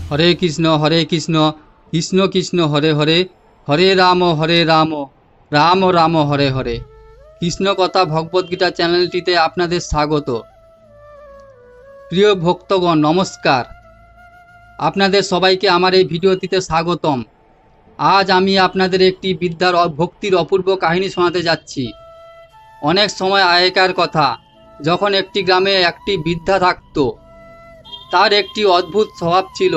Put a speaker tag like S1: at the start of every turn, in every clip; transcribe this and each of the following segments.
S1: হরে কৃষ্ণ কৃষ্ণ কৃষ্ণ হরে হরে, হরে রাম রাম রাম হরে হরে। কৃষ্ণ কথা ভগবদ্গীতা চ্যানেলটিতে আপনাদের স্বাগত। প্রিয় ভক্তগণ নমস্কার, আপনাদের সবাইকে আমার এই ভিডিওটিতে স্বাগতম। আজ আমি আপনাদের একটি বিদ্যার ভক্তির অপূর্ব কাহিনী শোনাতে যাচ্ছি। অনেক সময় আগেকার কথা, যখন একটি গ্রামে একটি বৃদ্ধা থাকত। তার একটি অদ্ভুত স্বভাব ছিল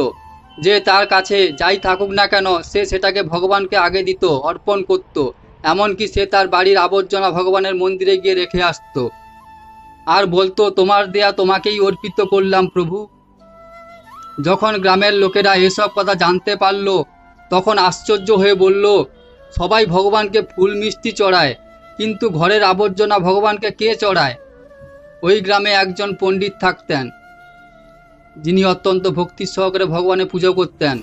S1: যে তার কাছে যাই থাকুক না কেন সে সেটাকে ভগবানকে আগে দিত, অর্পণ করত। এমনকি সে তার বাড়ির আবর্জনা ভগবানের মন্দিরে গিয়ে রেখে আসত আর বলতো, তোমার দেয়া তোমাকেই অর্পিত করলাম প্রভু। যখন গ্রামের লোকেরা এসব কথা জানতে পারল তখন আশ্চর্য হয়ে বলল, সবাই ভগবানকে ফুল মিষ্টি চড়ায়, কিন্তু ঘরের আবর্জনা ভগবানকে কে চড়ায়? ওই গ্রামে একজন পণ্ডিত থাকতেন, যিনি অত্যন্ত ভক্তি সহকারে ভগবানের পুজো করতেন।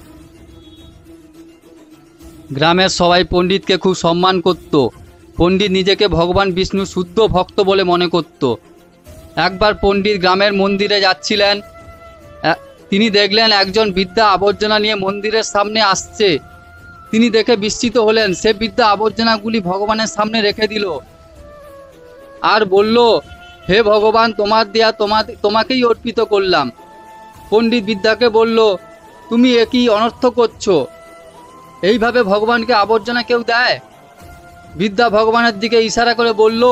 S1: গ্রামের সবাই পণ্ডিতকে খুব সম্মান করত। পণ্ডিত নিজেকে ভগবান বিষ্ণু শুদ্ধ ভক্ত বলে মনে করত। একবার পণ্ডিত গ্রামের মন্দিরে যাচ্ছিলেন। তিনি দেখলেন একজন বৃদ্ধা আবর্জনা নিয়ে মন্দিরের সামনে আসছে। তিনি দেখে বিস্মিত হলেন। সে বৃদ্ধা আবর্জনাগুলি ভগবানের সামনে রেখে দিল আর বলল, হে ভগবান, তোমার দেয়া তোমাকেই অর্পিত করলাম। পণ্ডিত বৃদ্ধাকে বলল, তুমি একই অনর্থ করছো। এইভাবে ভগবানকে আবর্জনা কেউ দেয়? বৃদ্ধা ভগবানের দিকে ইশারা করে বলল,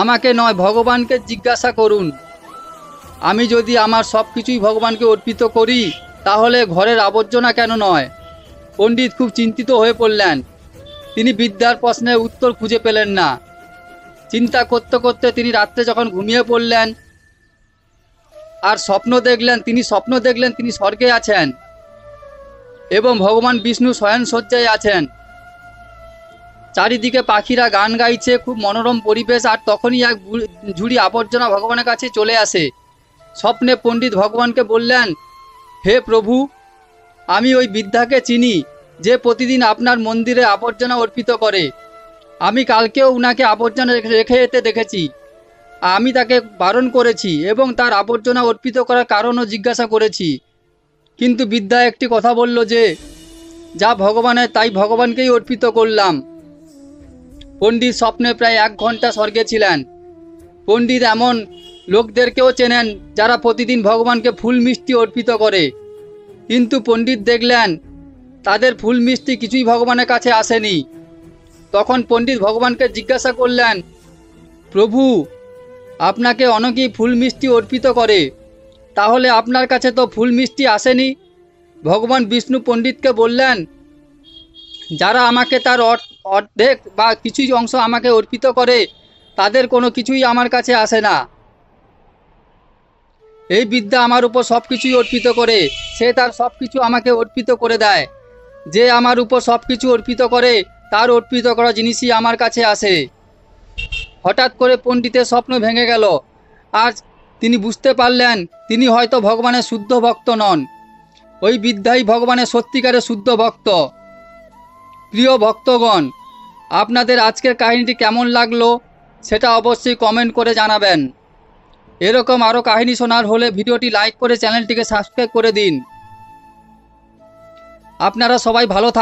S1: আমাকে নয়, ভগবানকে জিজ্ঞাসা করুন। আমি যদি আমার সব কিছুই ভগবানকে অর্পিত করি তাহলে ঘরের আবর্জনা কেন নয়? পণ্ডিত খুব চিন্তিত হয়ে পড়লেন। তিনি বৃদ্ধার প্রশ্নের উত্তর খুঁজে পেলেন না। চিন্তা করতে করতে তিনি রাত্রে যখন ঘুমিয়ে পড়লেন আর স্বপ্ন দেখলেন তিনি স্বর্গে আছেন এবং ভগবান বিষ্ণু শয়নসজ্জায় আছেন। চারিদিকে পাখিরা গান গাইছে, খুব মনোরম পরিবেশ। আর তখনই এক ঝুড়ি আবর্জনা ভগবানের কাছে চলে আসে। স্বপ্নে পণ্ডিত ভগবানকে বললেন, হে প্রভু, আমি ওই বৃদ্ধাকে চিনি যে প্রতিদিন আপনার মন্দিরে আবর্জনা অর্পিত করে। আমি কালকেও উনাকে আবর্জনা রেখে যেতে দেখেছি। আমি তাকে বারণ করেছি এবং তার আবর্জনা অর্পিত করার কারণও জিজ্ঞাসা করেছি, কিন্তু বৃদ্ধা একটি কথা বলল যে যা ভগবানের তাই ভগবানকেই অর্পিত করলাম। পণ্ডিত স্বপ্নে প্রায় 1 ঘন্টা স্বর্গে ছিলেন। পণ্ডিত এমন লোকদেরকেও চেনেন যারা প্রতিদিন ভগবানকে ফুল মিষ্টি অর্পিত করে, কিন্তু পণ্ডিত দেখলেন তাদের ফুল মিষ্টি কিছুই ভগবানের কাছে আসেনি। তখন পণ্ডিত ভগবানকে জিজ্ঞাসা করলেন, প্রভু, আপনাকে অনেকেই ফুল মিষ্টি অর্পিত করে, তাহলে আপনার কাছে তো ফুল মিষ্টি আসেনি। ভগবান বিষ্ণু পণ্ডিতকে বললেন, যারা আমাকে তার অর্ধেক বা কিছুই অংশ আমাকে অর্পিত করে তাদের কোনো কিছুই আমার কাছে আসে না। এই বিদ্যা আমার উপর সব কিছুই অর্পিত করে, সে তার সব কিছু আমাকে অর্পিত করে দেয়। যে আমার উপর সব কিছু অর্পিত করে তার অর্পিত করা জিনিসই আমার কাছে আসে। হঠাৎ করে পণ্ডিতের স্বপ্ন ভেঙে গেল আর তিনি বুঝতে পারলেন তিনি হয়তো ভগবানের শুদ্ধ ভক্ত নন। ওই বিদ্যাই ভগবানের সত্যিকারের শুদ্ধ ভক্ত। প্রিয় ভক্তগণ, আপনাদের আজকের কাহিনীটি কেমন লাগলো সেটা অবশ্যই কমেন্ট করে জানাবেন। এরকম আরও কাহিনী শোনার হলে ভিডিওটি লাইক করে চ্যানেলটিকে সাবস্ক্রাইব করে দিন। আপনারা সবাই ভালো থাকবেন।